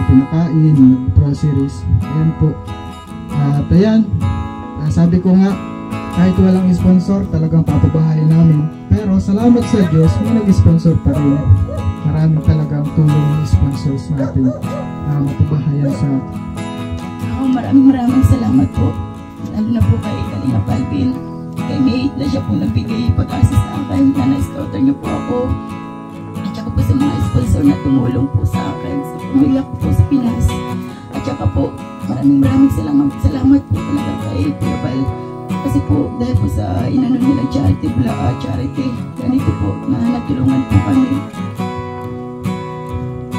pinakain, groceries. Ayan po. At ayan, sabi ko nga, kahit walang sponsor, talagang papabahayan namin. Pero salamat sa Diyos, may nag-sponsor pa rin. Maraming talagang tulong ng sponsors natin na mapabahayan sa... Ako maraming salamat po. Lalo na po kay Kalinga Palvin. Kay May na siya po nagbigay pag-asa sa akin. Na-scouter niyo po ako. At saka po sa mga sponsor na tumulong po sa akin. Sa pamilya ko po sa Pinas. At saka po, maraming salamat po talaga kay Kuya Bal. Kasi po, dahil po sa inano nilang charity, ganito po, na natulungan po kami.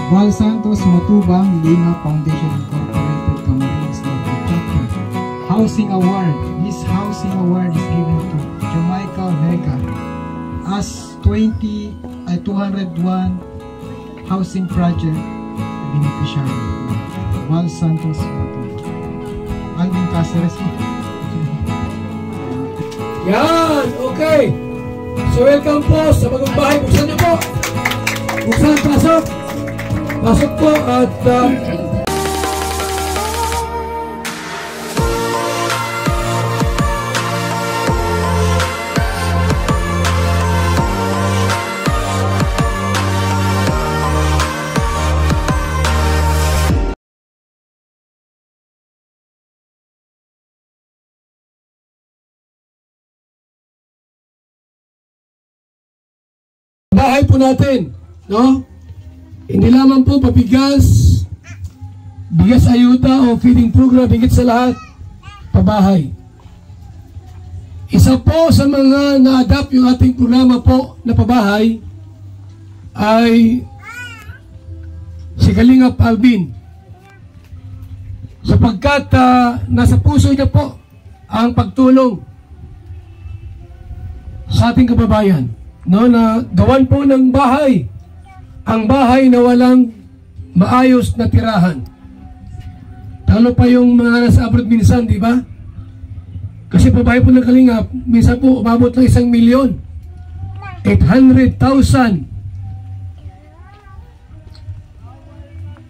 Val Santos Matubang, Linga Foundation Incorporated, Camarines Norte Chapter. Housing Award. This housing award is given to Jamaica Vega as 201 housing project beneficiary. Val Santos Matubang. Alvin Caceres. Yan! Okay! So welcome po sa bagong bahay. Buksan niyo po! Buksan, pasok! Pasok po at... bahay po natin, no? Hindi lamang po pabigas, bigas ayuda o feeding program, higit sa lahat, pabahay. Isa po sa mga na-adapt yung ating programa po na pabahay ay si Kalinga Palvin. Sapagkat nasa puso niya po ang pagtulong sa ating kababayan. No, na gawan po ng bahay, ang bahay na walang maayos na tirahan. Talo pa yung mga nasa abroad minsan, di ba? Kasi pabahay po ng Kalingap, minsan po umabot ng 1,800,000.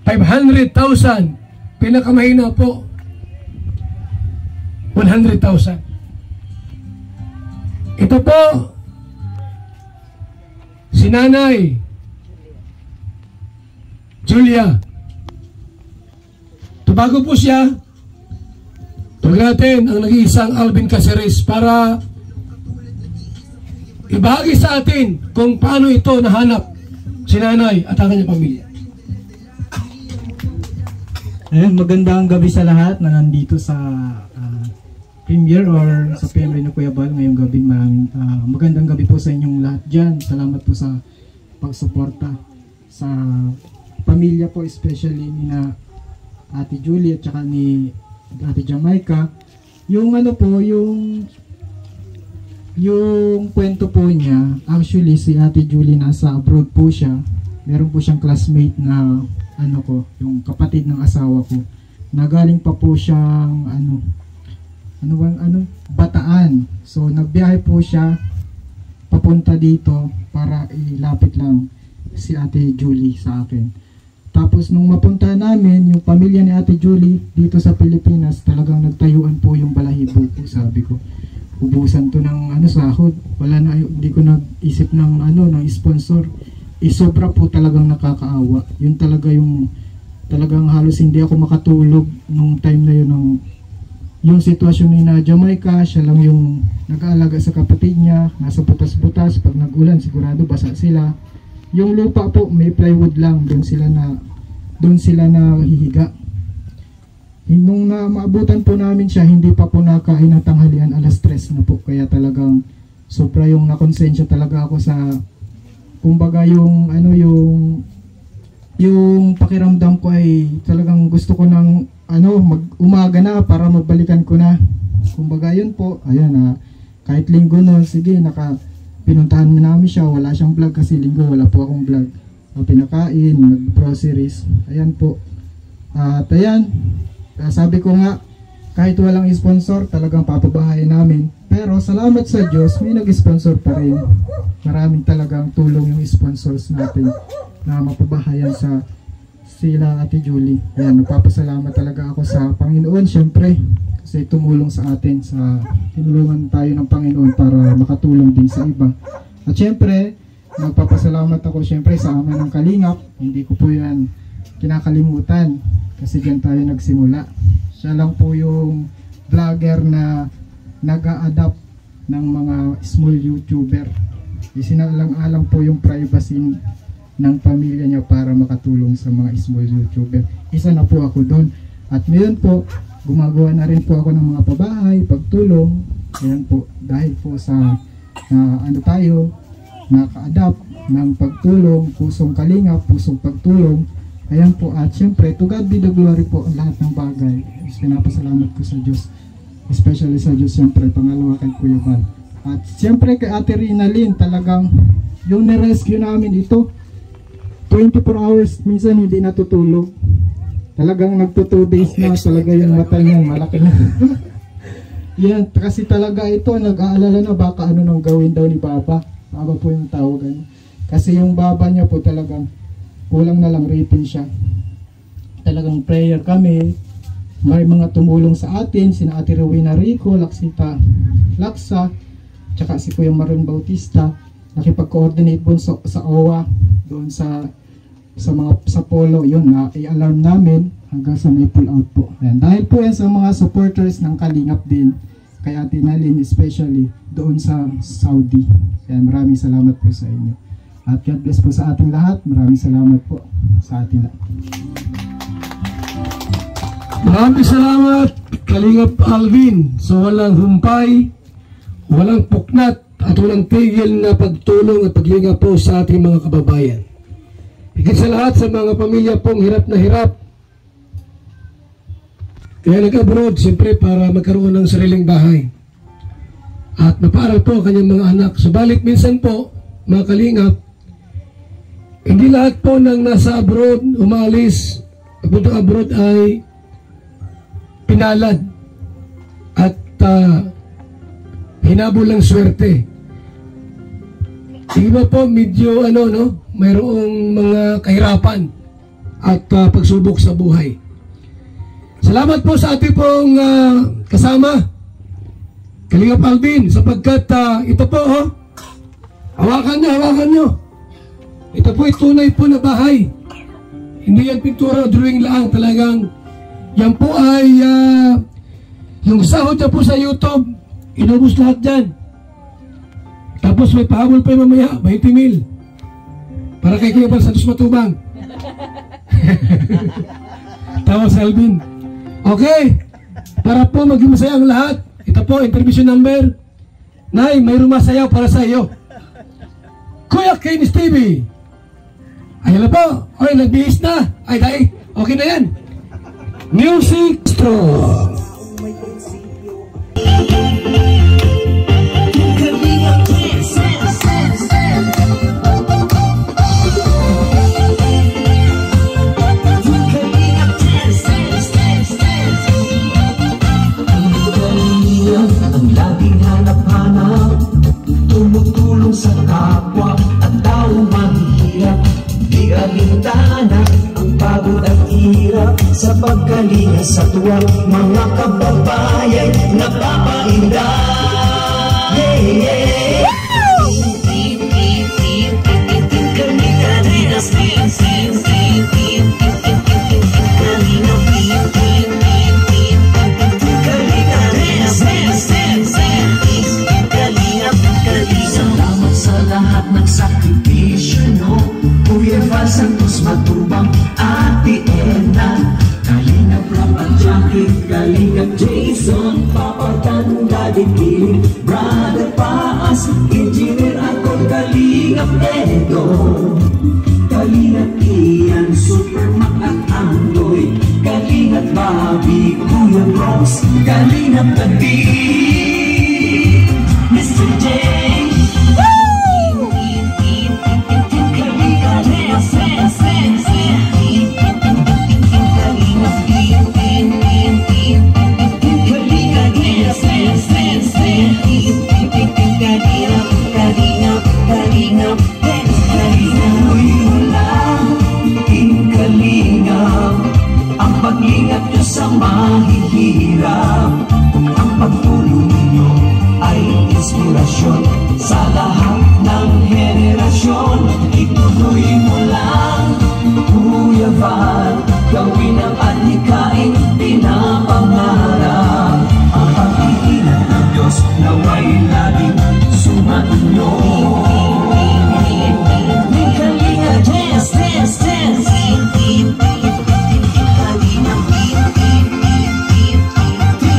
500,000. Pinakamahina po, 100,000. Ito po, si Nanay Julia. Tubago po siya. Tuwag natin ang nag-iisang Alvin Caceres para ibahagi sa atin kung paano ito nahanap si Nanay at ang kanyang pamilya. Magandang gabi sa lahat na nandito sa premiere or sa PMR na Kuya Bal ngayong gabi. Magandang gabi po sa inyong lahat dyan. Salamat po sa pagsuporta sa pamilya po, especially ni na Ate Julie at saka ni Ate Jamaica. Yung ano po, yung kwento po niya, actually si Ate Julie nasa abroad po siya. Meron po siyang classmate na yung kapatid ng asawa ko. Nagaling pa po siyang Bataan. So nagbiyahe po siya papunta dito para ilapit lang si Ate Julie sa akin. Tapos nung mapunta namin yung pamilya ni Ate Julie dito sa Pilipinas, talagang nagtayuan po yung balahibo po. Sabi ko, ubusan to ng sahod. Wala na, hindi ko nag-isip ng ng sponsor. Sobra po talagang nakakaawa. Yun talaga yung talagang halos hindi ako makatulog nung time na yun ng yung sitwasyon ni na Jamaica. Siya lang yung nag-aalaga sa kapatid niya, nasa butas-butas, pag nag-ulan sigurado basa sila. Yung lupa po may plywood lang, doon sila na hihiga. Nung maabutan po namin siya, hindi pa po nakain ng tanghalian, alas 3 na po, kaya talagang sobra yung nakonsensya talaga ako sa kumbaga yung yung pakiramdam ko ay talagang gusto ko ng umaga na para magbalikan ko na. Kumbaga yun po, ayan kahit linggo no, sige, pinuntahan namin siya, wala siyang vlog kasi linggo wala po akong vlog. Pinakain, nag-groceries, ayan po. At ayan, sabi ko nga, kahit walang sponsor, talagang papabahayan namin. Pero salamat sa Diyos, may nag-sponsor pa rin. Maraming talagang tulong yung sponsors natin na mapabahayan sa sila Ate Julie. Yan, nagpapasalamat talaga ako sa Panginoon, syempre, kasi tumulong sa atin, tinulungan tayo ng Panginoon para makatulong din sa iba. At syempre, nagpapasalamat ako syempre sa Ama ng Kalingap. Hindi ko po yan kinakalimutan kasi diyan tayo nagsimula. Siya lang po yung vlogger na nag-a-adapt ng mga small YouTuber. Isinalang-alang po yung privacy ng pamilya niya para makatulong sa mga small YouTuber. Isa na po ako doon. At ngayon po, gumagawa na rin po ako ng mga pabahay, pagtulong. Ayan po, dahil po sa naka-adapt ng pagtulong, pusong kalingap, pusong pagtulong. Ayan po, at syempre, to God be the glory po ang lahat ng bagay. Pinapasalamat ko sa Diyos. Especially sa Diyos, syempre, pangalawa kay Kuya Val. At syempre kay Ate Rinalyn, talagang yung nirescue namin ito, 24 hours, minsan hindi natutulog. Talagang nagto 2 days na, talaga yung mata niya, malaki na. Yan, kasi talaga ito, nag-aalala na baka ano nang gawin daw ni Baba. Baba po yung tawagan. Kasi yung Baba niya po talagang kulang na lang rating siya. Talagang prayer kami. May mga tumulong sa atin, sina Ate Rowena Rico, Laksita Laksa, tsaka si Kuya Maron Bautista. Nakipag-coordinate po sa OWA, doon sa polo, yun na i-alarm namin hanggang sa may pull out po. Ayan. Dahil po yan sa mga supporters ng Kalingap din, kay Ate Nalyn especially, doon sa Saudi. Ayan, maraming salamat po sa inyo. At God bless po sa ating lahat. Maraming salamat po sa ating lahat. Maraming salamat, Kalingap Alvin, sa walang humpay, walang puknat, at walang tigil na pagtulong at paglinga po sa ating mga kababayan. Higit sa lahat sa mga pamilya pong hirap na hirap. Kaya nag-abroad, siyempre, para magkaroon ng sariling bahay. At mapaaral po kanyang mga anak. Subalit minsan po, mga kalingap, hindi lahat po ng nasa abroad, umalis, papunta abroad ay pinalad at hinabol ng swerte. Iba po medyo mayroong mga kahirapan at pagsubok sa buhay. Salamat po sa ating pong kasama, Kalingap Alvin, sapagkat ito po, hawakan nyo. Ito po ay tunay po na bahay. Hindi yan pintura o drawing lang, talagang yan po ay yung sahod niya po sa YouTube, inubos lahat dyan. Tapos may pahabol pa yung mamaya, 20,000. Para kay Kuya Val Santos Matubang. Tawa si Alvin. Okay, para po maging masaya ang lahat, ito po, intervention number. Nay, may rumasayaw para sa iyo. Kuya Kainis TV. Ayan na po. Ay, nagbihis na. Ay, dahil, okay na yan. Music Strong. Ang laging hanap-hanap, tumutulong sa kapwa at tao mahirap. Di alintana ang pagod at hirap sa pagkalinga sa tuwa. Mga kababayan napapainda. Salamat sa lahat ng sakripisyo nyo, Kuya Val Santos Matubang, Ate Edna, Kalingap Rob at Jackie, Kalingap Jason, Papa Dan, Daddy Piling, Brother Paas, Engineer ako, Kalingap Edo, Kalingap Ian, Supermac at Andoy, Kalingap Bobby, Kuya Bronx, Kalingap Tadi, Mr. J. Kalingap, sa mahihirap. Ang pagtulong ninyo ay inspirasyon sa lahat ng henerasyon. Ituloy mo lang, Kuya Val, gawin ang adhikain pinapangarap. Ang pag-iingat ng Diyos naway laging sumainyo. Kalinga, dance, dance, dance.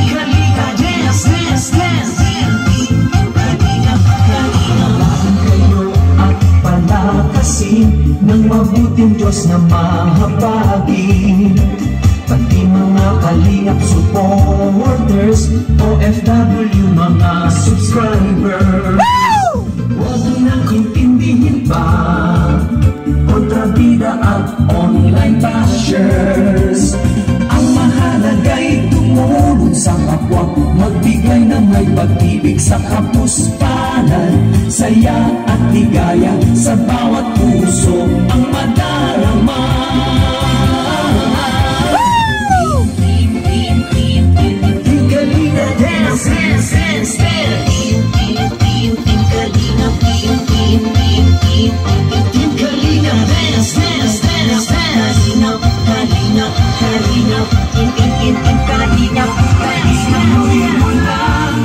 Kalinga, dance, dance, dance. Lahat kayo at palakasin ng mabuting Diyos na mahabagin. Pati mga kalingap supporters, OFW mga subscribers. Huwag nang intindihin pa kontrabida at online bashers. Ang mahalaga'y tumulong sa kapwa, magbigay ng may pag-ibig sa kapuspanan, saya at ligaya sa bawat puso ang madarama. Kalinga, dance, dance, dance, dance. Kalinga, dance, dance, dance, dance. Ituloy mo lang,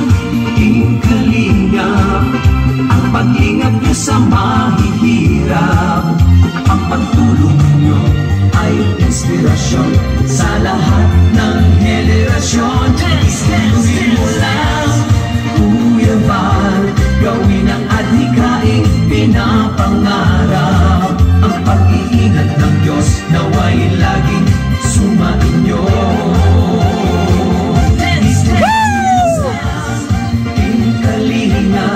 Team Kalinga, ang pag-ingat niyo sa mahihirap. Ang pagtulong niyo ay inspirasyon sa lahat ng henerasyon. Ituloy mo lang, Kuya Val, gawin ang adhikaing pinapangarap. Ang pag-iingat ng Diyos naway laging sumainyo. Team Kalinga,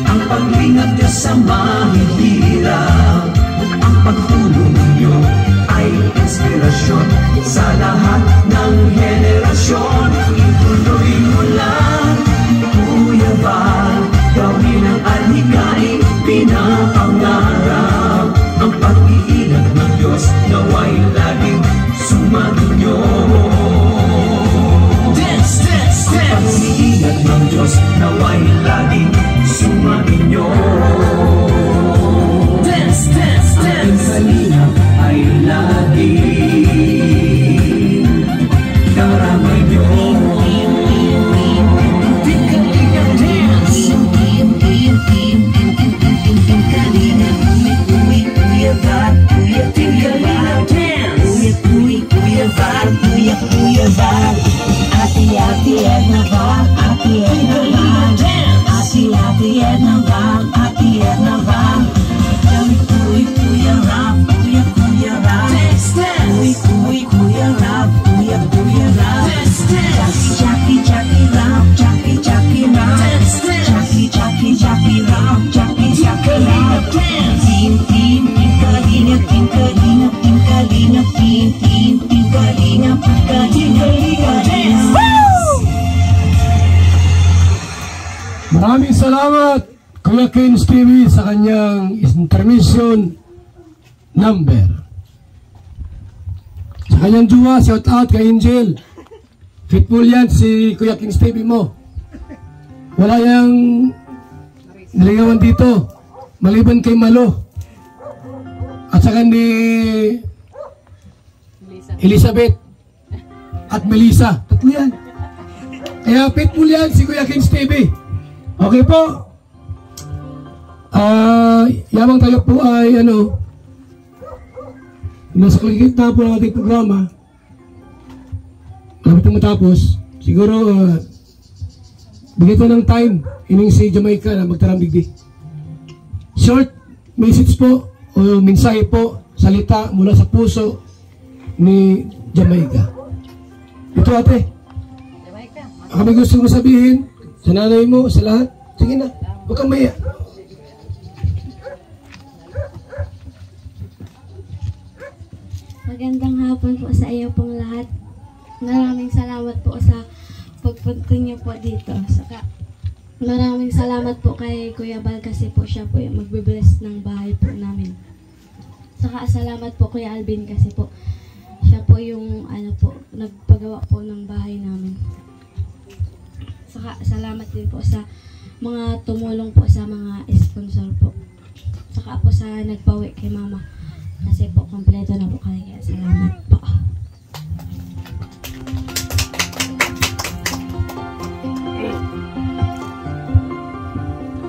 ang pag-ingat niyo sa mahihirap. Ang pagtulong niyo ay inspirasyon sa lahat ng henerasyon. Ituloy mo lang, Kuya Val, gawin ang adhikaing pinapangarap. Ang pag-iingat ng Diyos naway laging sumainyo. Dance, dance, dance. Ang pag-iingat ng Diyos naway laging sumainyo. Dance, dance, dance. Ang Kalinga ay laging karamay nyo. Maraming salamat Kuya Kins TV sa kanyang intermission number. Sa kanyang jowa, shout out kay Angel. Fitful yan si Kuya Kins TV mo. Wala yang niligawan dito maliban kay Malo at saka ni Elizabeth at Melissa. Tatlo yan. Kaya fitful yan si Kuya Kins TV. Okay po. Yamang tayo po ay nasa kaligit na po ng ating programa. Kapit na matapos, siguro bigay ito ng time ining si Jamaica na magtarambigdi. Short message po o mensahe po, salita mula sa puso ni Jamaica. Ito ate, kami gusto mo sabihin sa nanay mo, sa lahat. Sige na, huwag kang maya. Magandang hapon po sa iyo pong lahat. Maraming salamat po sa pagpunta niyo po dito. Saka maraming salamat po kay Kuya Val kasi po siya po yung magbe-bless ng bahay po namin. Saka salamat po Kuya Alvin kasi po siya po yung nagpagawa po ng bahay namin. Saka salamat din po sa mga tumulong po sa mga sponsor po. Saka po sa nagpawi kay mama. Kasi po kompleto na po kami, kaya salamat po.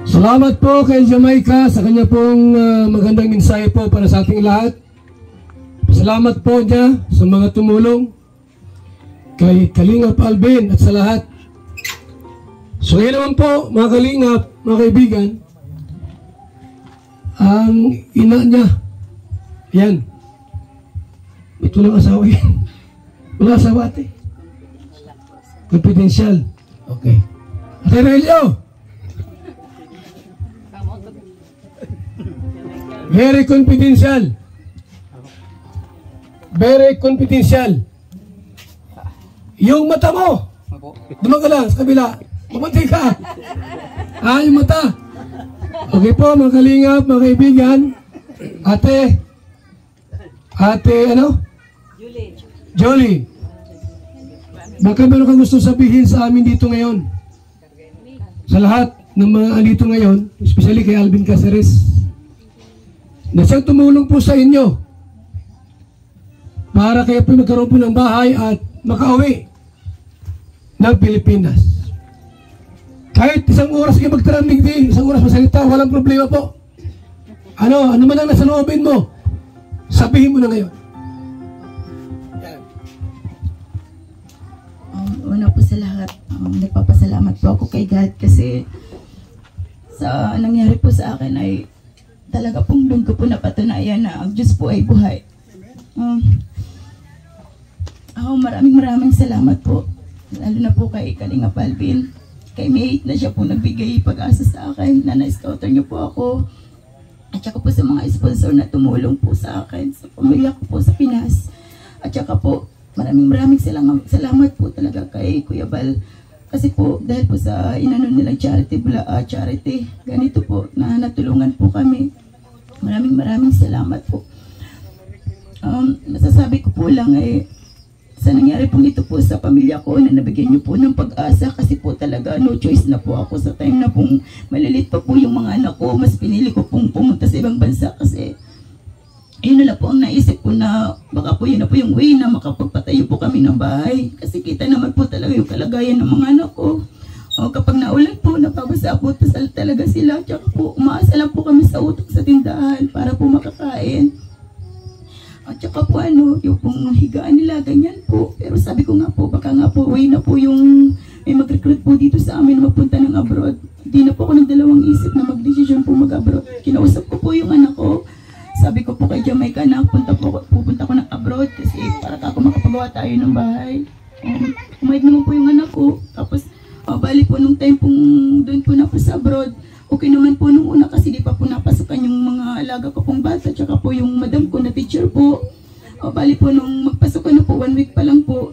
Salamat po kay Jamaica sa kanya pong magandang mensahe po para sa ating lahat. Salamat po niya sa mga tumulong kay Kalingap Alvin at sa lahat. So ngayon naman po mga Kalingap, mga kaibigan, ang ina niya, yan, ito lang asawa yan. Wala asawa ate. Confidential. Okay. Ate Relio, very confidential. Very confidential. Yung mata mo, dumaga lang sa kabila. Mamatay ka. Yung mata. Okay po, mga Kalingap, mga kaibigan. Ate, ano? Jolie. Baka meron kang gusto sabihin sa amin dito ngayon. Sa lahat ng mga andito ngayon, especially kay Alvin Caceres, na siyang tumulong po sa inyo para kayo po magkaroon po ng bahay at makauwi ng Pilipinas. Kahit isang oras kayo magtaraming di, isang oras masalita, walang problema po. Ano man ang nasa loobin mo, sabihin mo na ngayon. Una po sa lahat, nagpapasalamat po ako kay God kasi sa nangyari po sa akin ay talaga pong doon ko po napatunayan na ang Diyos po ay buhay. Ako maraming salamat po, lalo na po kay Kalingap Alvin, kay May na siya po nagbigay pag-asa sa akin, na na-scouter niyo po ako, at saka po sa mga sponsor na tumulong po sa akin, sa pamilya ko po sa Pinas, at saka po maraming salamat po talaga kay Kuya Bal. Kasi po, dahil po sa inano nilang charity, ganito po, na natulungan po kami. Maraming salamat po. Masasabi ko po lang sa nangyari po ito po sa pamilya ko, na nabigyan niyo po ng pag-asa, kasi po talaga no choice na po ako sa time na pong malilit pa po yung mga anak ko. Mas pinili ko pong pumunta sa ibang bansa kasi yun na po ang naisip ko na baka po yun na po yung way na makapagpatayo po kami ng bahay. Kasi kita naman po talaga yung kalagayan ng mga anak ko. Kapag naulan po, napabasa po talaga sila. Tsaka po, umaasa lang po kami sa utang sa tindahan para po makakain. At tsaka po yung pong higaan nila, ganyan po. Pero sabi ko nga po, baka nga po, way na po yung may mag-recruit po dito sa amin na magpunta ng abroad. Hindi na po ako nagdalawang isip na mag-decision po mag-abroad. Kinausap ko po yung anak ko. Sabi ko po kay Jamaica na pupunta ko ng abroad kasi para ako makapagawa tayo ng bahay. Kumayag naman po yung anak ko. Tapos, bali po nung time pong doon po na po sa abroad, okay naman po nung una kasi di pa po napasukan yung mga alaga ko pong bata, tsaka po yung madam ko na teacher po. Bali po nung magpasukan na po, 1 week pa lang po,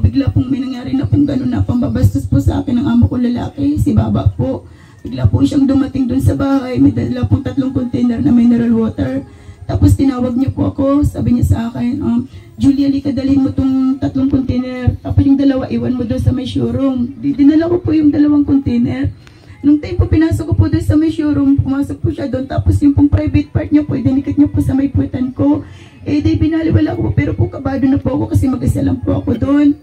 bigla pong may nangyari na pong gano'n na pambabastos po sa akin ng amo ko lalaki, si Baba po. Bigla po siyang dumating doon sa bahay, may dala pong 3 container na mineral water. Tapos tinawag niya po ako, sabi niya sa akin, Julia, lika dalhin mo itong 3 container. Tapos yung 2, iwan mo doon sa may showroom. Dinala ko po yung 2 container. Nung time po, pinasok ko po doon sa may showroom, pumasok po siya doon. Tapos yung pong private part niya po, idinikit niya po sa may puwetan ko. Di binaliwala ko po, pero po kabado na po ako kasi mag-isa lang po ako doon.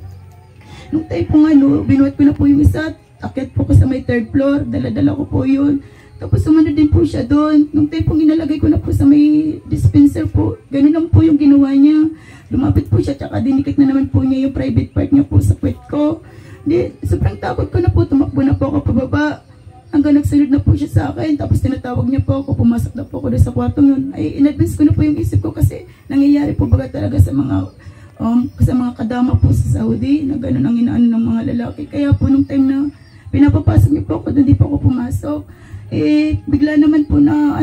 Nung time po binuhat ko na po yung isa, akit po ko sa may 3rd floor, dala-dala ko po yun. Tapos sumunod din po siya doon. Nung time pong inalagay ko na po sa may dispenser po, ganun lang po yung ginawa niya. Lumapit po siya, tsaka dinikit na naman po niya yung private part niya po sa puwet ko. Sobrang takot ko na po, tumakbo na po ako pababa. Hanggang nagsunod na po siya sa akin, tapos tinatawag niya po ako, pumasok na po ako doon sa kwarto yun. In-advance ko na po yung isip ko kasi nangyayari po baga talaga sa mga kadama po sa Saudi, na ganun ang inaano ng mga lalaki. Kaya po nung time na pinapapasok niya po ako, doon di po ako pumasok. Bigla naman po na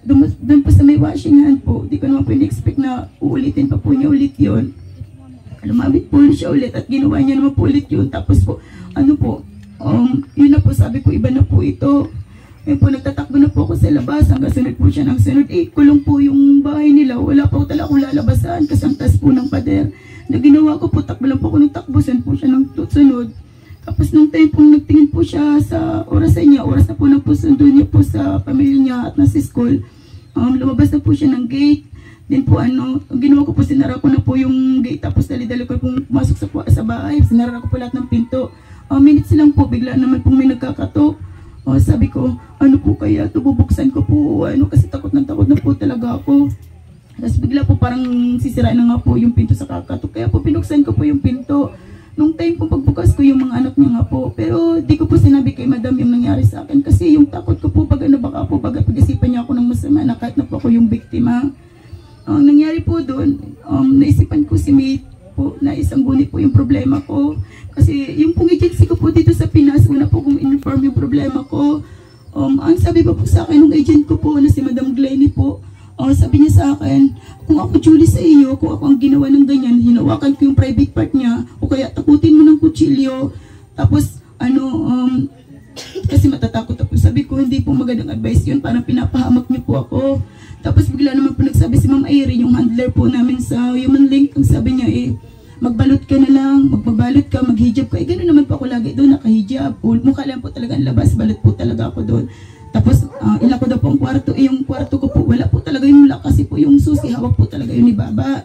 doon po sa may washing hand po, di ko naman po in-expect na uulitin pa po niya ulit yun. Lumabit po siya ulit at ginawa niya naman po ulit yun. Tapos po, yun na po, sabi ko, iba na po ito. Yun po, nagtatakbo na po ako sa labas, hanggang sunod po siya ng sunod. Kulong po yung bahay nila, wala po talaga akong lalabasan kasi ang tas po ng pader. na ginawa ko po, takbo lang po ako ng takbo, saan po siya ng sunod. Tapos nung time po nagtingin po siya sa orasan niya, oras na po nagpusundo niya po sa pamilya niya at nasa school, lumabas na po siya ng gate. Then po ang ginawa ko po, sinara ko na po yung gate, tapos dali-dali ko pong pumasok sa bahay, sinara ko po lahat ng pinto. Minutes lang po, bigla naman pong may nagkakatok. Sabi ko, ano po kaya ito, bubuksan ko po, kasi takot na po talaga ako. Tapos bigla po parang sisirain na nga po yung pinto sa kakatok, kaya po pinuksan ko po yung pinto. Nung time po pagbukas ko, yung mga anak niya nga po, pero di ko po sinabi kay madam yung nangyari sa akin, kasi yung takot ko po, baka pag-isipan niya ako ng masama na kahit na po ako yung biktima. Ang nangyari po doon, naisipan ko si Mate po, na isang gunit po yung problema ko. Kasi yung pong agency ko po dito sa Pinas, una po kong inform yung problema ko. Ang sabi pa po sa akin ng agent ko po na si Madam Glenny po, sabi niya sa akin, kung ako Julie sa iyo, kung ako ang ginawa ng ganyan, hinawakan ko yung private part niya, o kaya takutin mo ng kutsilyo, tapos kasi matatakot ako. Sabi ko, hindi po magandang advice yun, parang pinapahamak niyo po ako. Tapos bigla naman po nagsabi si Ma'am Irene, yung handler po namin sa Human Link, ang sabi niya magbalot ka na lang, magbabalot ka, maghijab ka. Gano'n naman po ako lagi doon, nakahijab. Mukha lang po talaga ang labas, balot po talaga ako doon. Tapos, ilako daw po ang kwarto. Yung kwarto ko po, wala po talaga yung lock kasi po yung susi, hawak po talaga yun ni Baba.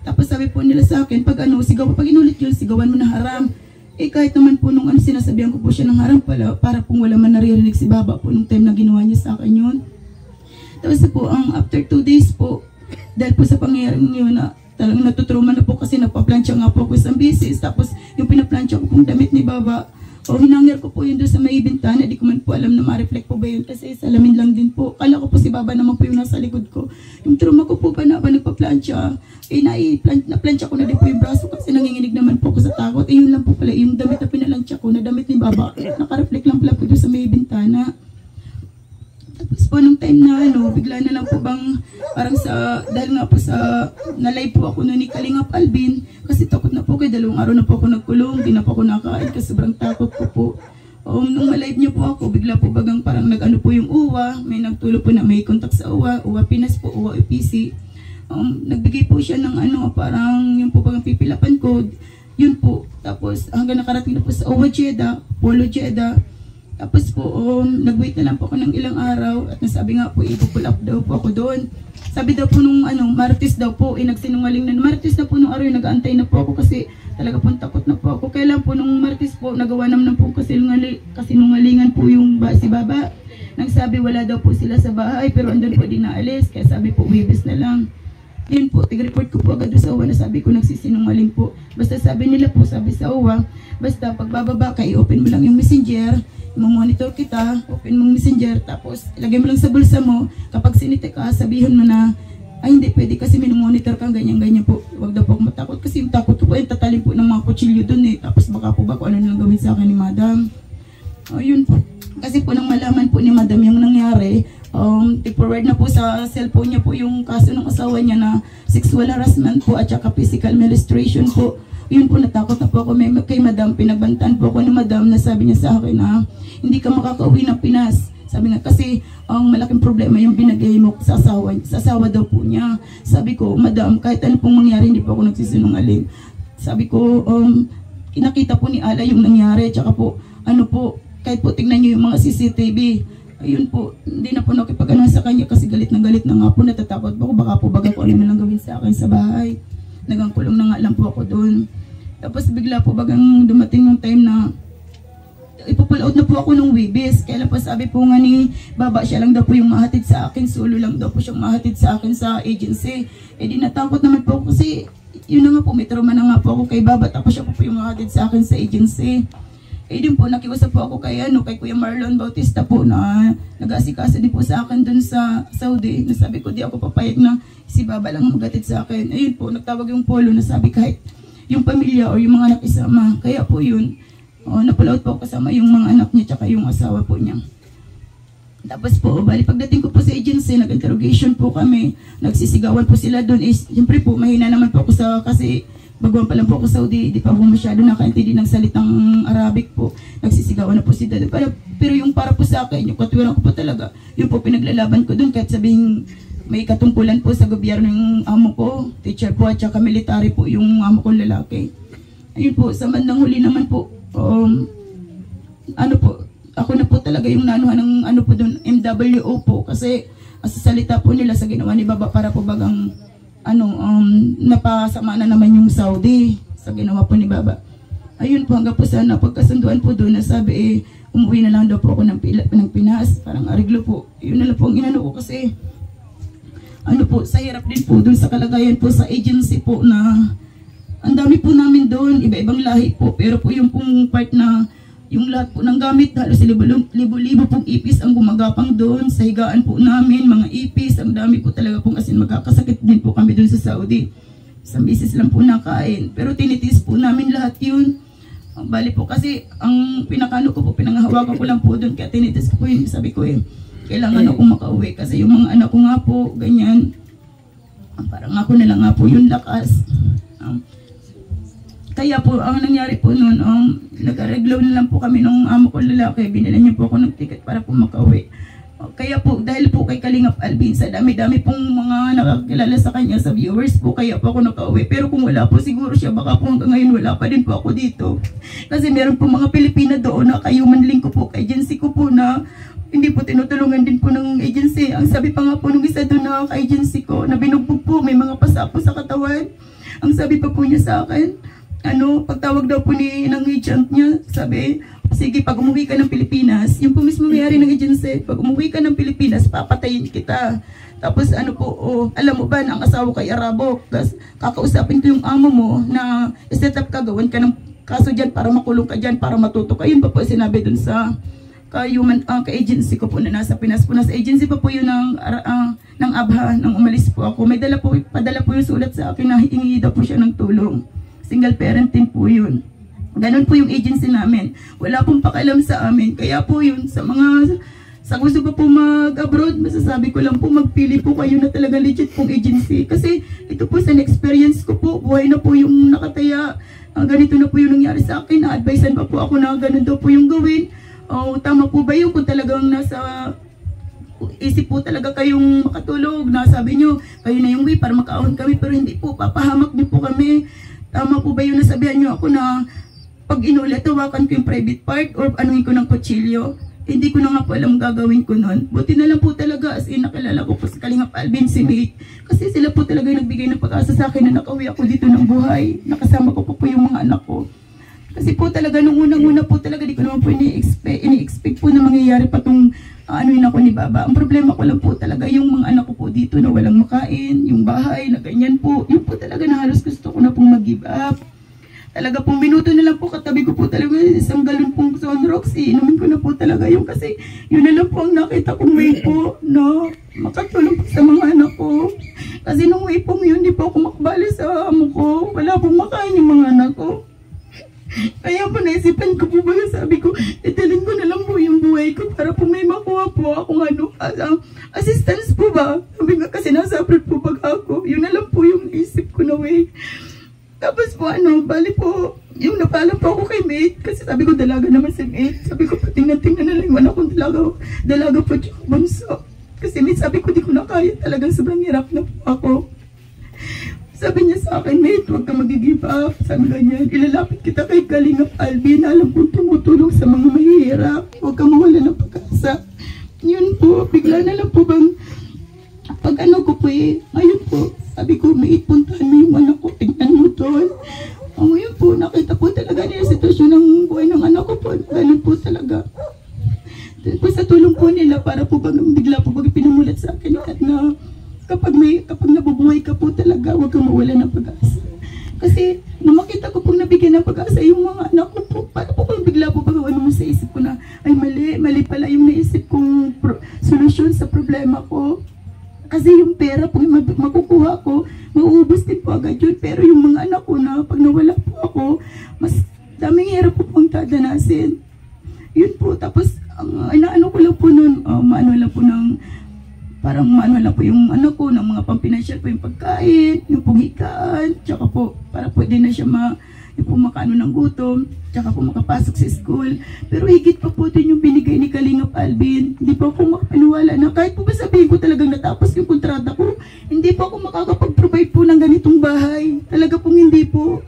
Tapos sabi po nila sa akin, pag inulit yun, sigawan mo na haram. Kahit naman po nung sinasabihan ko po siya ng haram pala, para pong wala man naririnig si Baba po nung time na ginawa niya sa akin yun. Tapos po, after 2 days po, dahil po sa pangyayaring yun talagang natutruma na po kasi nagpa-plancha nga po ako isang beses. Tapos yung pinaplancha ko pong damit ni Baba, hinangir ko po yun doon sa may bintana. Di ko man po alam na ma-reflect po ba yun kasi salamin lang din po. Kala ko po si Baba naman po yung nasa likod ko. Yung trauma ko po ba na nagpa-plancha, na-plancha ko na din po yung braso kasi nanginginig naman po ako sa takot. Yun lang po pala, yung damit na pinalansya ko na damit ni Baba, naka-reflect lang pala po doon sa may bintana. Tapos po nung time na bigla na lang po bang parang dahil nga po na-live po ako noon ni Kalingap Alvin kasi takot na po kay 2 araw na po ako nagkulong, di na po ako nakain kasi sobrang takot ko po. Nung ma-live niyo po ako, bigla po bagang parang po yung UWA, may nagtulo po na may contact sa UWA Pinas po, UWA UPC. Nagbigay po siya ng parang yung po bagang pipilapan ko, yun po. Tapos hanggang nakarating na po sa UWA Jeddah, Polo Jeddah. Tapos po, nag-wait na lang po ako ng ilang araw at nasabi nga po, ipo-pull up daw po ako doon. Sabi daw po nung Martes daw po, nagsinungaling na. Martes na po nung araw, nag-aantay na po ako kasi talaga po takot na po ako. Kailan po nung Martes po, nagawa naman po kasinungalingan po yung si Baba. Nagsabi wala daw po sila sa bahay pero andun po din naalis. Kaya sabi po, Webes na lang. Yun po, tig-report ko po agad sa UWA na sabi ko nagsisinungaling po. Basta sabi nila po, sabi sa UWA, basta pagbababa ka, i-open mo lang yung messenger, monitor kita, open mong messenger, tapos ilagay mo lang sa bulsa mo. Kapag sinite ka, sabihin mo na, ay hindi pwede kasi minomonitor ka, ganyan-ganyan po. Huwag daw po ako matakot kasi yung takot ko po, tatalin po ng mga kutsilyo dun Tapos baka po ba kung ano nilang gawin sa akin ni Madam. Yun po. Kasi po nang malaman po ni Madam yung nangyari, forward na po sa cellphone niya po yung kaso ng asawa niya na sexual harassment po at saka physical molestation po. Yun po, natakot na po ako kay Madam. Pinagbantaan po ako ni Madam na sabi niya sa akin na hindi ka makakauwi ng Pinas. Sabi nga kasi ang malaking problema yung binagay mo sa asawa daw po niya. Sabi ko, Madam, kahit ano pong mangyari, hindi po ako nagsisinungaling. Sabi ko, kinakita po ni Ala yung nangyari. Tsaka po, kahit po tingnan niyo yung mga CCTV. Ayun po, hindi na po nakipag-ano sa kanya kasi galit na nga po, natatakot po ako. Baka po baga ko ano na lang gawin sa akin sa bahay. Nagangkulong na nga lang po ako doon. Tapos bigla po bagang dumating yung time na ipo-pull out na po ako ng Webes. Kaya lang po sabi po nga ni Baba, siya lang daw po yung mahatid sa akin. Solo lang daw po siyang mahatid sa akin sa agency. Di natakot naman po ako kasi yun na nga po, may trauma na nga po ako kay Baba. Tapos siya po yung mahatid sa akin sa agency. Din po, nakiusap po ako kay Kuya Marlon Bautista po na nag-asikasa din po sa akin dun sa Saudi. Nasabi ko, di ako papayag na si Baba lang magatid sa akin. Ayun po, nagtawag yung Polo na sabi kahit yung pamilya o yung mga anak isama. Kaya po yun, napull out po kasama yung mga anak niya tsaka yung asawa po niya. Tapos po, bali pagdating ko po sa agency, nag-interrogation po kami. Nagsisigawan po sila doon. Siyempre po, mahina naman po ako kasi baguhan pa lang po ako sa Saudi, di pa po masyado nakaintindi ng salitang Arabic po. Nagsisigawan na po si Dada. Pero yung para po sa akin, yung katwiran ko po talaga, yun po pinaglalaban ko doon kahit sabihin may katungkulan po sa gobyerno yung amo ko, teacher po at saka military po yung amo kong lalaki. Ayun po, sa bandang huli naman po, ano po, ako na po talaga yung nanuhan ng ano po doon, MWO po, kasi sa salita po nila sa ginawa ni Baba para po bagang napasama na naman yung Saudi sa ginawa po ni Baba. Ayun po, hanggang po sa napagkasunduan po doon na sabi umuwi na lang daw po ako ng Pinas, parang ariglo po. Yun na lang po ang inano ko kasi ano po, sa hirap din po doon sa kalagayan po sa agency po na ang dami po namin doon, iba-ibang lahi po, pero po yung pong part na yung lahat po ng gamit, halos libo-libo pong ipis ang gumagapang doon sa higaan po namin, mga ipis, ang dami po talaga pong asin, magkakasakit din po kami doon sa Saudi. Isang bisis lang po nakain, pero tinitis po namin lahat yun. Bali po kasi ang pinakano ko po, pinanghahawakan ko lang po doon, kaya tinitis ko po yun, sabi ko kailangan ako makauwi kasi yung mga anak ko nga po, ganyan, parang ako na lang nga po yung lakas. Kaya po, ang nangyari po noon, nag-reglo na lang po kami nung amo ko lalaki, binila niya po ako ng ticket para po makauwi. Kaya po, dahil po kay Kalingap Alvin, sa dami-dami pong mga nakakilala sa kanya, sa viewers po, kaya po ako nakauwi. Pero kung wala po siguro siya, baka po hanggang ngayon wala pa din po ako dito. Kasi meron po mga Pilipina doon na human link ko po, agency ko po na hindi po tinutulungan din po ng agency. Ang sabi pa nga po nung isa doon na ka-agency ko, na binugbog po, may mga pasa po sa katawan. Ang sabi pa po niya sa akin, pagtawag daw po ng agent niya, sabi, sige, pag umuwi ka ng Pilipinas, yung po mismo mayari ng agency, pag umuwi ka ng Pilipinas, papatayin kita. Tapos alam mo ba na ang asawa kay Arabo, kakausapin ko yung amo mo na set up ka, gawan ka ng kaso dyan para makulong ka dyan, para matuto ka. Yun pa po sinabi dun sa ka-agency ko po na nasa Pinas po. Nasa agency pa po yun ng Abha, nang umalis po ako. May padala po yung sulat sa akin na hihingi daw po siya ng tulong. Single parenting po yun. Ganon po yung agency namin. Wala pong pakialam sa amin. Kaya po yun, sa gusto pa po mag-abroad, masasabi ko lang po, magpili po kayo na talaga legit pong agency. Kasi ito po sa experience ko po, buhay na po yung nakataya. Ganito na po yung nangyari sa akin. Na-advisean pa po ako na ganun daw po yung gawin. Tama po ba yun kung talagang nasa isip po talaga kayong makatulog? Nasabi nyo, kayo na yung way para makaahon kami, pero hindi po, papahamak din po kami. Tama po ba yun nasabihan nyo ako na pag inulit, tawakan ko yung private part or anuhin ko ng kutsilyo? Hindi ko na nga po alam gagawin ko nun. Buti na lang po talaga as in nakilala ko po si Kalingap Alvin, si Mate. Kasi sila po talaga nagbigay ng pag-asa sa akin na nakauwi ako dito ng buhay. Nakasama ko po yung mga anak ko. Kasi po talaga nung unang-una po talaga di ko naman po ini-expect po na mangyayari pa itong anuin ako ni Baba. Ang problema ko lang po talaga yung mga anak ko po dito na walang makain, yung bahay na ganyan po. Yun po talaga na halos gusto ko na pong mag-give up. Talaga pong minuto na lang po katabi ko po talaga isang galon pong Sonrox. Inumin ko na po talaga yun kasi yun na lang po ang nakita kong way po na makatulong po sa mga anak ko. Kasi nung way po yun, di po ako makabali sa amo ko. Wala pong makain yung mga anak ko. Kaya po naisipan ko po ba, sabi ko, italin ko na lang po yung buhay ko para po may makuha po akong assistance po ba. Sabi nga kasi nasa abroad po pag ako. Yun na lang po yung isip ko na way. Tapos po bali po, yung napalam po ako kay Mate, kasi sabi ko dalaga naman si Mate. Sabi ko, tingnan na lang yung anak kong dalaga po siya bunso. Kasi Mate, sabi ko, di ko na kaya, talagang sobrang hirap na po ako. Sabi niya sa akin, Mate, huwag ka mag-give up. Sabi ganyan, ilalapit kita kay Kalingap Alvin, alam kong tumutulong sa mga mahihirap. Huwag ka mawala ng pag-asa. Yun po, bigla na lang po bang, pag ko po ayun po, sabi ko, Mate, puntahan mo yung anak ko, tingnan mo doon. Yun po, nakita po talaga niya yung sitwasyon ng buhay ng anak ko po. Ganun po talaga. Then po sa tulong po nila, para po bang bigla po bang pinamulat sa akin at na kapag nabubuhay ka po talaga, huwag kang mawala ng pag-asa. Kasi nung makita ko pong nabigyan ng pag-asa yung mga anak ko po, para po bang bigla po bang ano mo sa isip ko na, ay mali pala yung naisip kong solusyon sa problema ko. Kasi yung pera po makukuha ko, mauubos din po agad yun. Pero yung mga anak ko na pag nawala po ako, mas daming hirap po pong dadanasin. Yun po, tapos inaano ko lang po nun, maano lang po ng, parang maano lang po yung anak ko, ng mga pampinansyal po yung pagkain, yung pong hikaan, tsaka po, para pwede na siya yung pong makaano ng gutom. tsaka po makapasok sa school. Pero higit pa po din yung binigay ni Kalingap Alvin. Hindi po ako makapaniwala na kahit po ba sabihin ko talagang natapos yung kontrata ko, hindi po ako makakapag-provide po ng ganitong bahay. Talaga pong hindi po.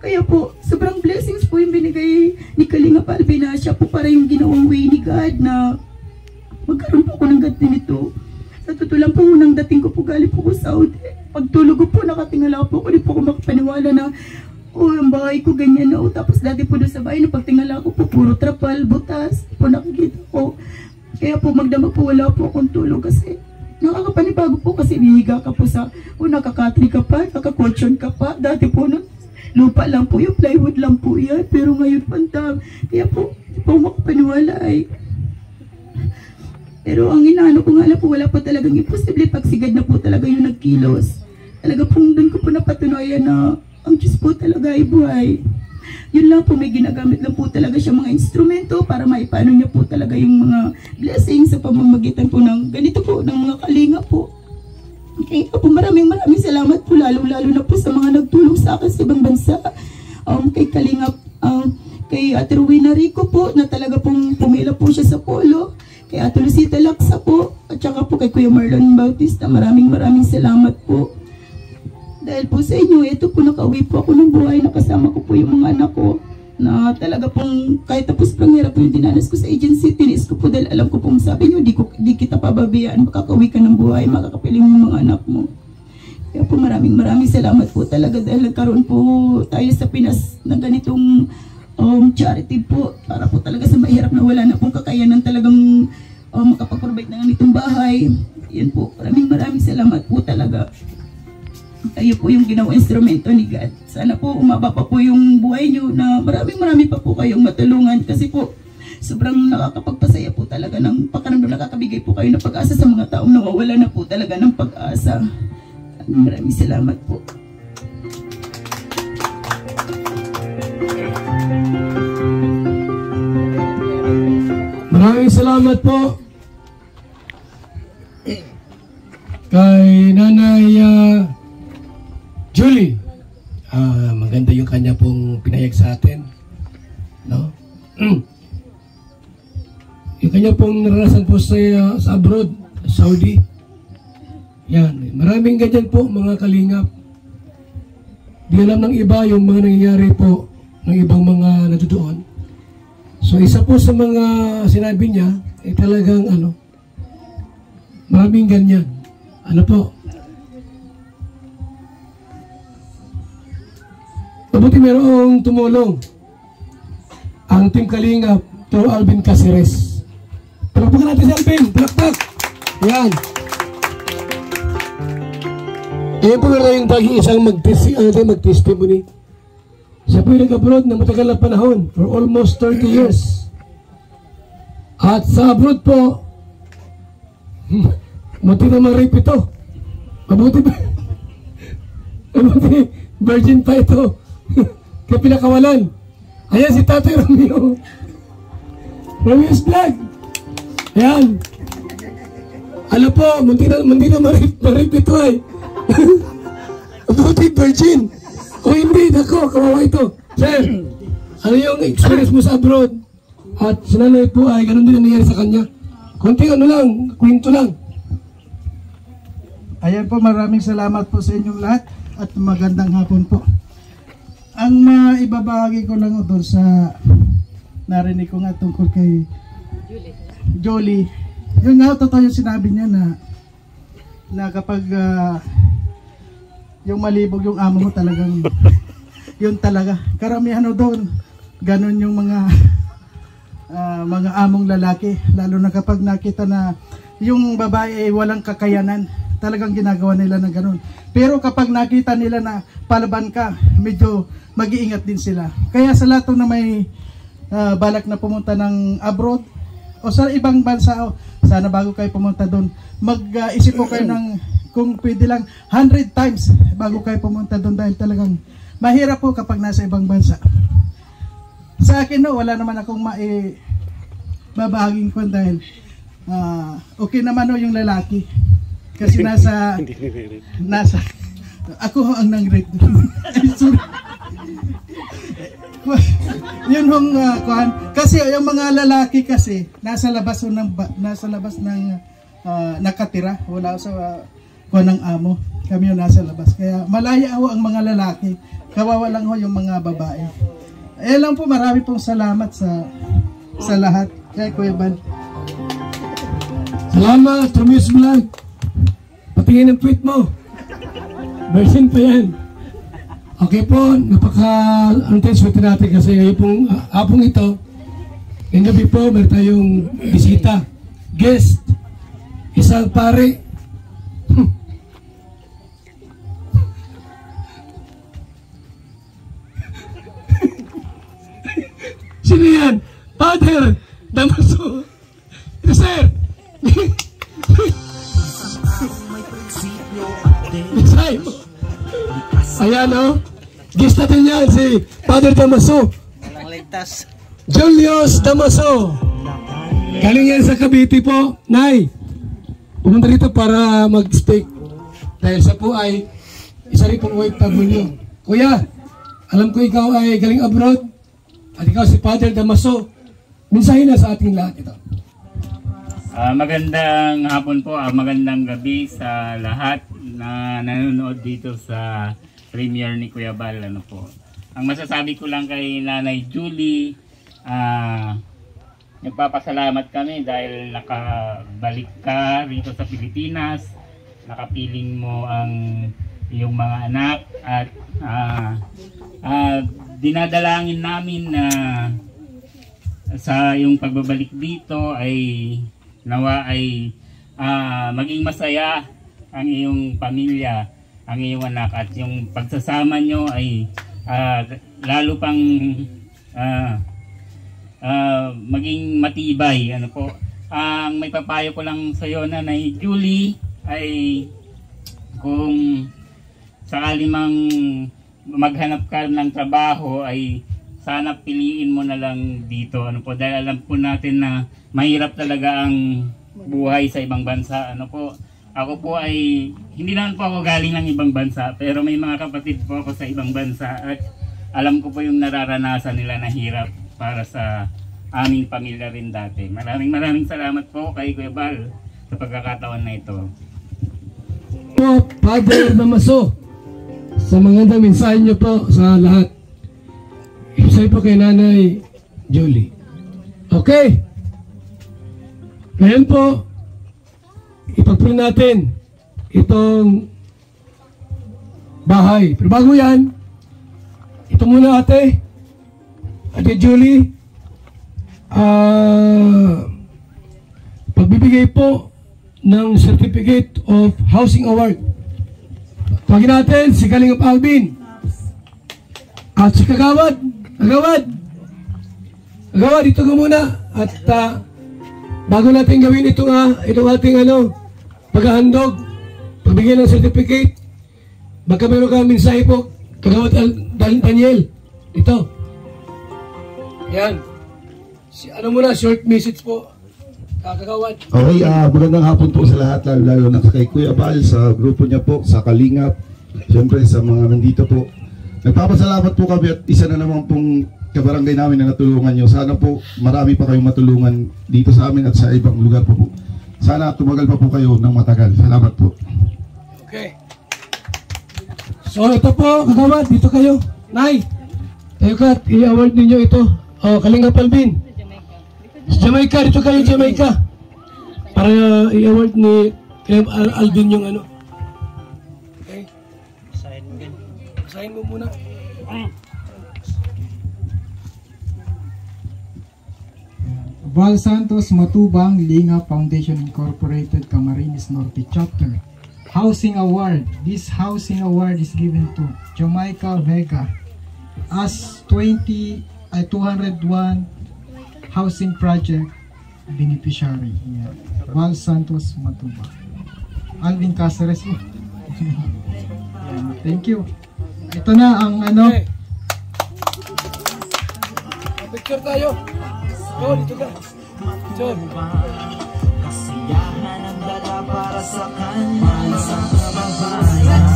Kaya po, sobrang blessings po yung binigay ni Kalingap Alvin na siya po para yung ginawang way ni God na magkaroon po ako ng ganito. Sa totoo lang po, nang dating ko po galing po ko sa Saudi. Pagtulog ko po, nakatingala po ako, hindi po ako makapaniwala na ang bahay ko ganyan na. Tapos dati po doon sa bahay, na pagtingala ko po, puro trapal, butas, po nakikita ko. Kaya po magdamag po, wala po akong tulog kasi nakakapanibago po kasi hihiga ka po sa, nakakatri ka pa, nakakotsyon ka pa. Dati po nun, lupa lang po, yung plywood lang po yan. Pero ngayon pantang, kaya po, hindi po makapaniwala ay. Pero ang inaano ko nga lang po, wala po talagang imposible pagsigad na po talaga yung nagkilos. Talaga pong doon ko po napatunayan na ang Diyos po talaga ay buhay. Yun lang po, may ginagamit lang po talaga siya mga instrumento para maipano niya po talaga yung mga blessings sa pamamagitan po ng ganito po, ng mga kalinga po. Kaya po maraming salamat po, lalo na po sa mga nagtulong sa akin sa ibang bansa. Kay Kalingap, kay Ate Rowena Rico po, na talaga pong pumila po siya sa polo. Kay Ate Lucita Laksa po, at saka po kay Kuya Marlon Bautista, maraming salamat po. Dahil po sa inyo, ito po nakauwi po ako ng buhay, nakasama ko po yung mga anak ko na talaga pong kahit tapos pang hirap po yung dinanas ko sa agency, tinis ko po dahil alam ko pong sabi nyo, di kita pababayaan, makakauwi ka ng buhay, makakapiling mo mga anak mo. Kaya po maraming salamat po talaga dahil nagkaroon po tayo sa Pinas ng ganitong charity po para po talaga sa mahirap na wala na pong kakayanan talagang makapag-provide ng ganitong bahay. Yan po, maraming salamat po talaga. Kayo po yung ginawa instrumento ni God. Sana po umaba pa po yung buhay nyo na marami pa po kayong matulungan kasi po sobrang nakakapagpasaya po talaga ng pakiramdam, nakakabigay po kayo ng pag-asa sa mga taong nawawala na po talaga ng pag-asa. Maraming salamat po. Maraming salamat po kay Nanay Julie. Maganda yung kanya pong pinayag sa atin, no? Yung kanya pong naranasan po sa abroad, Saudi. Yan, maraming ganyan po mga kalingap. Di alam ng iba yung mga nangyayari po ng ibang mga natutuon. So isa po sa mga sinabi niya ay talagang maraming ganyan. Ano po? Mabuti merong tumulong ang Team Kalingap to Alvin Caceres. Palakpakan natin si Alvin. Palakpak. Yan. Ayan po meron tayong isang mag-testimony. Siya po yung nag-abroad na matagal na panahon for almost 30 years. At sa abroad po, mabuti na ma-rape ito. Mabuti virgin pa ito. Kaya pinakawalan. Ayan si Tatay Romeo. Romeo's vlog. Ayan. Alam po, munti na ma-rape ito ay. Mabuti virgin. O hindi, nako, kawawa ito. Sir, ano yung experience mo sa abroad? At si nanay po ay ganun din nangyari sa kanya. Kunting lang, kwento lang. Ayan po, maraming salamat po sa inyong lahat at magandang hapon po. Ang maibabahagi ko lang doon sa narinig ko nga tungkol kay Jolie. Yun nga, totoo yung sinabi niya na kapag yung malibog yung amo mo talagang yun talaga. Karamihan doon, ganun yung mga among lalaki. Lalo na kapag nakita na yung babae ay walang kakayanan, talagang ginagawa nila ng ganun. Pero kapag nakita nila na palaban ka, medyo mag-iingat din sila. Kaya sa lahat na may balak na pumunta ng abroad o sa ibang bansa, sana bago kayo pumunta doon, mag-isip po kayo ng kung pwede lang 100 times bago kayo pumunta doon dahil talagang mahirap po kapag nasa ibang bansa. Sa akin wala naman akong babahaging ko dahil okay naman yung lalaki kasi nasa ako ang nang-rape. Yun hong kuhan. Kasi yung mga lalaki kasi nasa labas ng nakatira, wala sa kuhan ng amo. Kami yung nasa labas. Kaya malaya ho ang mga lalaki. Kawawa lang ho yung mga babae. Lang po, marami pong salamat sa lahat. Kaya Kuya Bal. Salamat, Trumius Vlog. Patingin ang tweet mo. Version pa yan. Okay po, napaka-swerte natin kasi ngayon pong hapong ito, ngayong gabi po, meron tayong bisita, guest, isang pare. Sino yan? Father Damaso. Sir! Bisay mo. Ayan o. Guest natin yan si Father Damaso. Julius Damaso. Galing yan sa Cavite po. Nay, pumunta dito para mag-speak. Dahil sa po ay isa rin pong OFW. Kuya, alam ko ikaw ay galing abroad. At ikaw si Father Damaso. Mensahe na sa ating lahat ito. Magandang hapon po, magandang gabi sa lahat na nanonood dito sa premiere ni Kuya Bal. Ano po. Ang masasabi ko lang kay Nanay Julie, nagpapasalamat kami dahil nakabalik ka rito sa Pilipinas, nakapiling mo ang iyong mga anak at dinadalangin namin na sa iyong pagbabalik dito ay nawa ay maging masaya ang iyong pamilya, ang iyong anak, at yung pagsasama nyo ay lalo pang maging matibay. Ano po, ang may papayo ko lang sa iyo, Nanay Julie, ay kung sakali mang maghanap ka ng trabaho ay sana piliin mo na lang dito. Ano po, dahil alam po natin na mahirap talaga ang buhay sa ibang bansa. Ano po, ako po ay hindi naman po ako galing ng ibang bansa, pero may mga kapatid po ako sa ibang bansa at alam ko po yung nararanasan nila na hirap para sa aming pamilya rin dati. Maraming salamat po kay Kuya Bal sa pagkakataon na ito. Po, Father Damaso, sa mga mensahe niyo po sa lahat. Isa po kay Nanay Julie. Okay. Ngayon po, ipag-pray natin itong bahay. Pero bago yan, ito muna Ate Julie, pagbibigay po ng Certificate of Housing Award. Tawagin natin si Kalingap Alvin at si Kagawad. Kagawad, ito ka muna. At bago natin gawin itong ating paghahandog, pagbigay ng certificate, baka meron ka mensahe po, Kagawad Daniel. Ito. Yan. Muna, short message po. Kagawad. Okay, magandang hapon po sa lahat, lalo na kay Kuya Bal, sa grupo niya po, sa Kalingap, siyempre sa mga nandito po. Nagpapasalamat po kami at isa na naman pong kabarangay namin na natulungan nyo. Sana po marami pa kayong matulungan dito sa amin at sa ibang lugar po. Sana tumagal pa po kayo ng matagal. Salamat po. Okay. So ito po, Kagawad, dito kayo. Nay, tayo ka at i-award ninyo ito. Kalingap Alvin. Jamaica, dito kayo Jamaica. Para i-award ni Alvin yung Okay. Sign mo muna. Val Santos Matubang Linga Foundation Incorporated, Camarines Norte Chapter. Housing Award. This housing award is given to Jamaica Vega as 201 housing project beneficiary. Yeah. Val Santos Matubang. Alvin Caceres. Thank you. Ito na ang Okay. Picture tayo. Dito ka. Picture. Kasiyahan ang dala para sa kanya isang kababayan.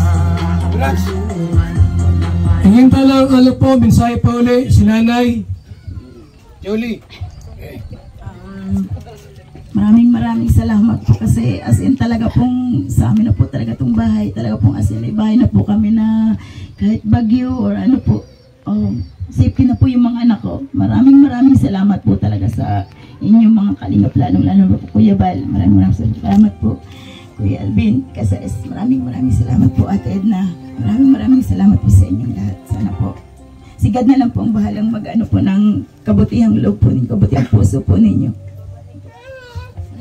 Hinging talang po, mensahe pa uli si Nanay Julie. Maraming salamat po kasi as in talaga pong sa amin na po talaga itong bahay. Talaga pong as in bahay na po kami na kahit bagyo or ano po, safety na po yung mga anak ko. Maraming salamat po talaga sa inyong mga kalingap, lalo po Kuya Bal. Maraming salamat po Kuya Alvin Casares. Maraming salamat po Ate Edna. Maraming salamat po sa inyong lahat. Sana po si God na lang po ang bahalang mag-ano po ng kabutihang loob po ninyo, kabutihang puso po ninyo.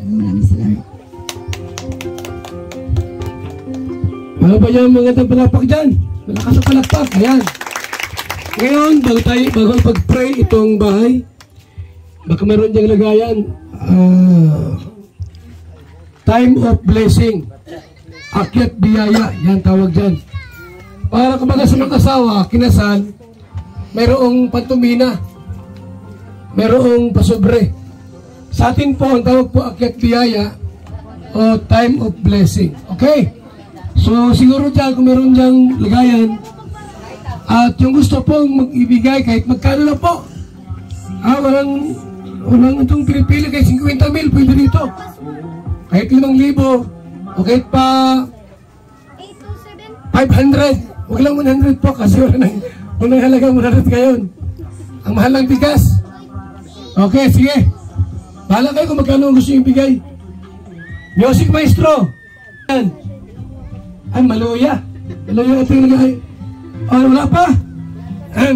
Maraming salamat. Ano ba yung mga palakpak dyan? Malakas ang palakpak. Ayan. Ngayon, bago pag-pray itong bahay, baka meron diyang lagayan, time of blessing. Akyat biyaya. Yan tawag dyan. Para kumbaga sa mga asawa, kinasal, mayroong pantumina, mayroong pasobre. Sa atin po, ang tawag po akyat biyaya o time of blessing. Okay? So, siguro dyan, kung meron dyang lagayan, at yung gusto pong mag-ibigay, kahit magkano na po. Walang itong pinipili, kahit 50,000, pwede dito. Kahit 5,000, o kahit pa 500. Huwag lang 100 po, kasi walang halagang 100 ngayon. Ang mahal ng bigas. Okay, sige. Bahala kayo kung magkano gusto yung ibigay. Music maestro. Yan. Ay, maluya. Maluya ito yung nagay. Wala pa.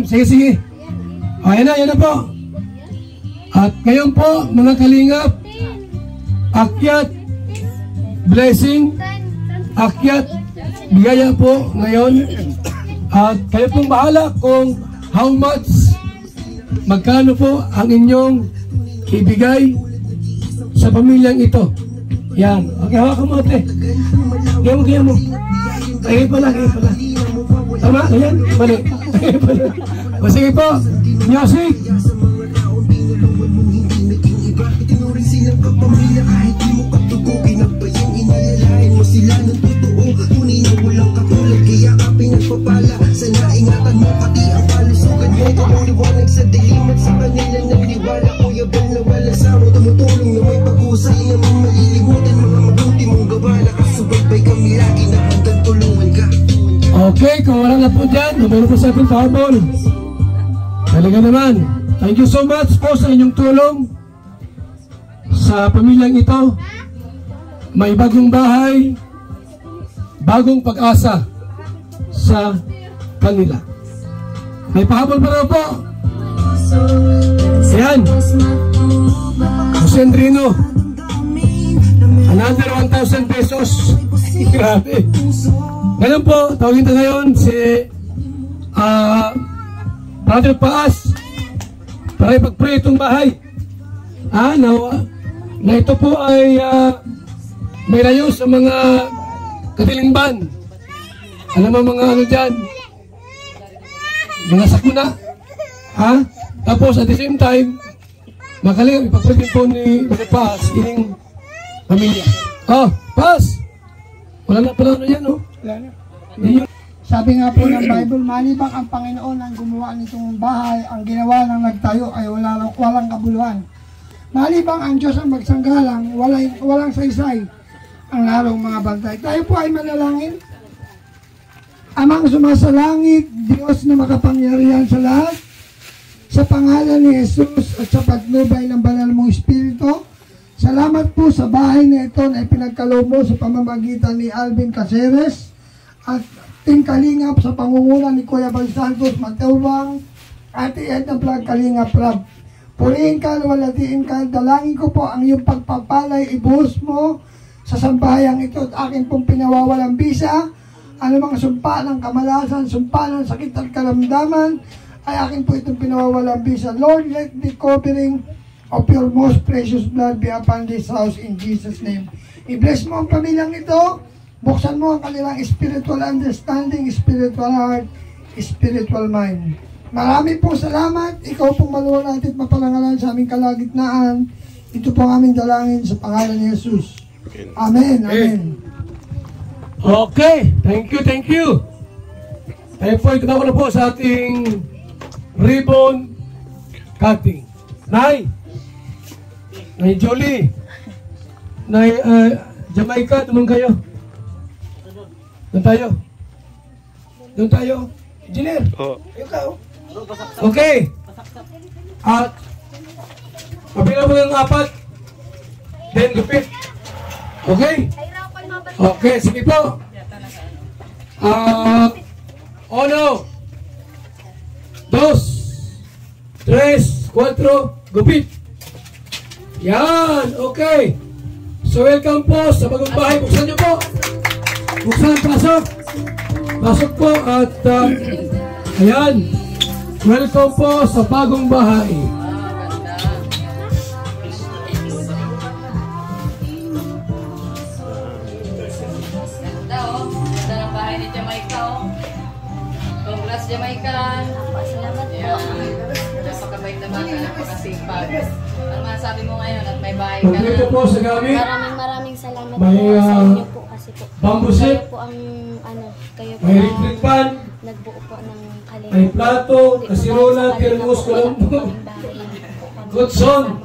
Sige. Yan na po. At ngayon po, mga kalingap, akyat, blessing, akyat, bigaya po ngayon. At kayo pong bahala kung how much, magkano po ang inyong ibigay sa pamilyang ito. Yan. Okay, hawakan mo ate. Gaya mo. Gaya pala. Tama? Ayan? Mali. O sige po. Music. Sana ingatan mo pati ang kalusugan mo. Ang liwanag sa dilim at sa kanila nagdiwala. Kuya Bal na wala sa mo, tumutulong na may pag-usay na malilimutan mga mabuti mong gawa. Nakasubaybay kami lagi na hanggang tulungan ka. Okay, kung wala na po dyan, meron po sa ating pahabol. Talaga naman. Thank you so much po sa inyong tulong sa pamilyang ito. May bagong bahay, bagong pag-asa sa kanila. May pahabol pa raw po. Ayan. Jose Andrino. Another 1,000 pesos. Grabe. Ngayon po, tawagin na ngayon si Brother Paas para ipag-pray itong bahay. Na ito po ay may layo sa mga katilingban. Alam mo mga ano dyan, mga sakuna. Tapos at the same time, magaling ipag-pray po ni Brother Paas ining pamilya. Paas! Wala na pala ano yan, no? Sabi nga po ng Bible, malibang ang Panginoon ang gumawa nitong bahay, ang ginawa ng nagtayo ay walang kabuluhan. Malibang ang Diyos ang magsanggalang, walang saysay ang larong mga bantay. Tayo po ay manalangin. Amang sumasalangit, Diyos na makapangyarihan sa lahat, sa pangalan ni Jesus at sa patnubay ng banal mong Espiritu, salamat po sa bahay na ito na ipinagkaloob mo sa pamamagitan ni Alvin Casares at Team Kalingap sa pangunguna ni Kuya Bal Santos Matewang, Ate Edna Vlog Kalingap Rab. Purihin ka, walatiin ka, dalangin ko po ang iyong pagpapalay, ibuhos mo sa sambahayang ito at akin pong pinawawalang bisa. Anumang sumpa ng kamalasan, sumpa ng sakit at karamdaman, ay akin po itong pinawawalang bisa. Lord, let the covering of your most precious blood be upon this house in Jesus' name. I-bless mo ang pamilyang ito. Buksan mo ang kanilang spiritual understanding, spiritual heart, spiritual mind. Marami po salamat. Ikaw pong maluwalhati at maparangalan sa aming kalagitnaan. Ito po ang aming dalangin sa pangalan ni Jesus. Amen. Amen. Okay. Thank you. Tayo po, ito na po sa ating ribbon cutting. Nay Julie, Nay Jamaica, tumang kayo. Doon tayo. Engineer. Ikaw. Okay. At kabilang mo ng 4. Then lupit. Okay? Okay, sige po. 1, 2, 3, 4, gupit. Yan, okay. So welcome po sa bagong bahay. Buksan nyo po. Buksan, pasok. Pasok po at ayan. Welcome po sa bagong bahay. Congrats, Jamaica. Salamat po. Napakabait na bata, napakasipag. Ano masasabi mo ngayon at may bahay ka na? Po sa gamit. Maraming salamat po sa inyo po kasi po. Bamboo set. Kayo po ang kayo po may electric fan. Nagbuo po ng kalinga. May plato, kasirola, termos, kulambo. Good son.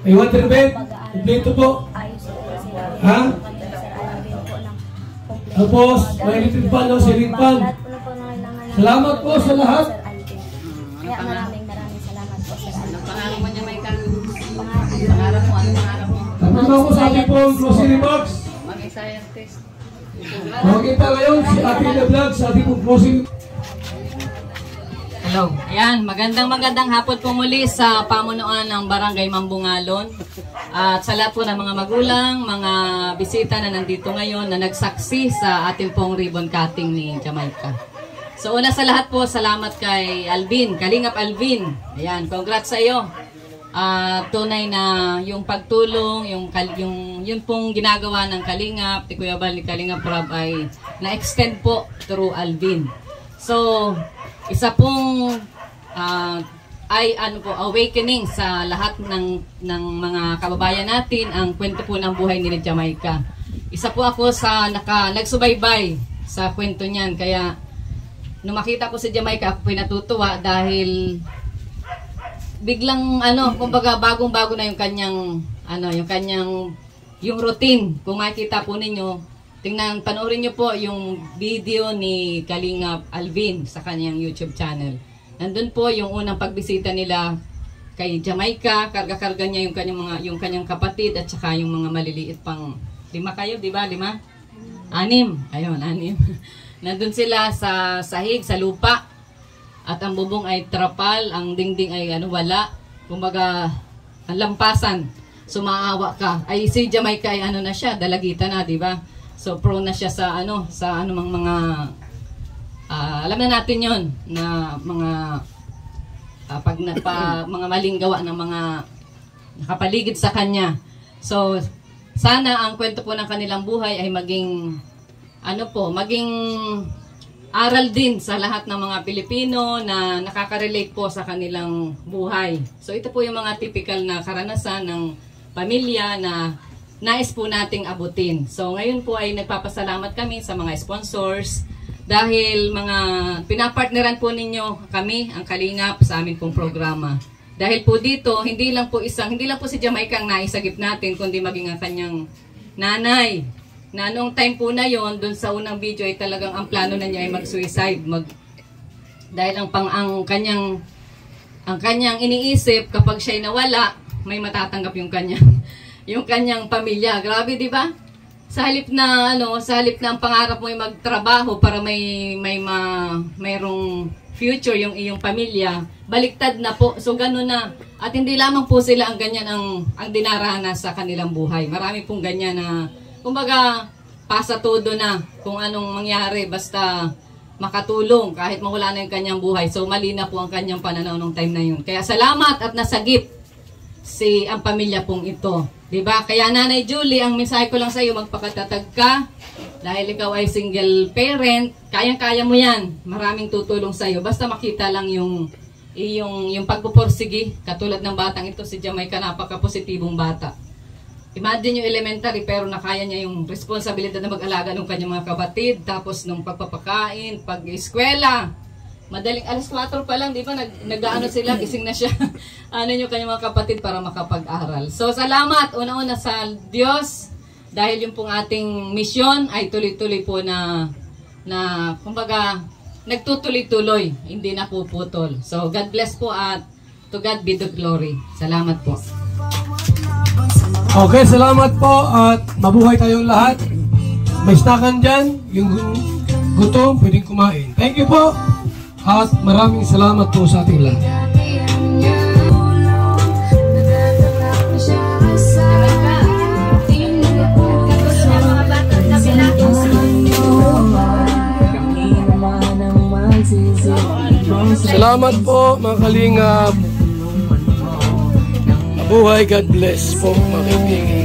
May water bed. Dito po. Ha? Tapos, may electric fan o ceiling fan. Salamat po sa lahat. Kaya maraming salamat po sa lahat. Anong pangarap mo niya, Michael? Pangarap mo, anong pangarap mo? Tapos ako sa ating pong closing remarks. Maging scientist. Makikita ngayon si Ate Na Vlog sa ating pong closing. Hello. Ayan, magandang hapon po muli sa pamunuan ng Barangay Mambungalon. At sa lahat po ng mga magulang, mga bisita na nandito ngayon na nagsaksi sa ating pong ribbon cutting ni Jamaica. So una sa lahat po, salamat kay Alvin, Kalingap Alvin. Ayan, congrats sa iyo. Tunay na yung pagtulong, yung pong ginagawa ng Kalingap, ni Kuya Bal, ni Kalingap Rob ay na-extend po through Alvin. So, isa pong awakening sa lahat ng mga kababayan natin ang kwento po ng buhay ni Jamaica. Isa po ako sa nagsubaybay sa kwento niyan, kaya nung makita ko si Jamaica, ako pinatutuwa dahil biglang kumbaga bagong-bago na yung kanyang yung routine. Kung makikita po ninyo, panoorin niyo po yung video ni Kalingap Alvin sa kanyang YouTube channel. Nandun po yung unang pagbisita nila kay Jamaica, karga-karga niya yung kanyang kapatid at saka yung mga maliliit pang 5 kayo, di ba? 5? 6. Ayun, 6. Nandun sila sa sahig, sa lupa. At ang bubong ay trapal, ang dingding ay wala. Kumbaga, ang lampasan. So maawa ka. Ay si Jamaica ay na siya, dalagita na, di ba? So prone na siya sa mga alam na natin 'yon na mga mga maling gawa ng mga nakapaligid sa kanya. So sana ang kwento po ng kanilang buhay ay maging maging aral din sa lahat ng mga Pilipino na nakaka-relate po sa kanilang buhay. So ito po yung mga typical na karanasan ng pamilya na nais po nating abutin. So ngayon po ay nagpapasalamat kami sa mga sponsors dahil pinapartneran po ninyo kami, ang Kalingap, sa amin pong programa. Dahil po dito, hindi lang po si Jamaica ang naisagip natin, kundi maging ang kanyang nanay. Na noong time po na yon, dun sa unang video ay talagang ang plano na niya ay mag-suicide. Dahil ang kanyang iniisip, kapag siya'y nawala, may matatanggap yung kanyang pamilya. Grabe, di ba? Sa halip na ang pangarap mo ay magtrabaho para mayroong future yung iyong pamilya, baliktad na po. So gano'n na. At hindi lamang po sila ang ganyan ang dinaranas sa kanilang buhay. Marami pong ganyan na kumbaga, pasa todo na kung anong mangyari basta makatulong kahit mawala na yung kanyang buhay. So mali na po ang kanyang pananaw nung time na yun. Kaya salamat at nasagip ang pamilya pong ito. Diba? Kaya Nanay Julie, ang mensahe ko lang sa iyo, magpakatatag ka. Dahil ikaw ay single parent, kayang-kaya mo yan. Maraming tutulong sa iyo. Basta makita lang yung pagpupursigi. Katulad ng batang ito, si Jamaica, napaka-positibong bata. Imagine yung elementary pero nakaya niya yung responsibilidad na mag-alaga ng kanyang mga kapatid, tapos nung pagpapakain, pag-eskwela. Madaling alas 4 pa lang, di ba? Nag-ano sila, gising na siya. Ano yung kanyang mga kapatid para makapag-aral. So, salamat una-una sa Diyos dahil yung pong ating misyon ay tuloy-tuloy po na kumbaga, nagtutuloy-tuloy, hindi na puputol. So, God bless po at to God be the glory. Salamat po. Okay, salamat po at mabuhay tayong lahat. May snackan dyan, yung gutom, pwedeng kumain. Thank you po at maraming salamat po sa ating lahat. Salamat po mga kalingap. Mabuhay, God bless po mga kaibigan.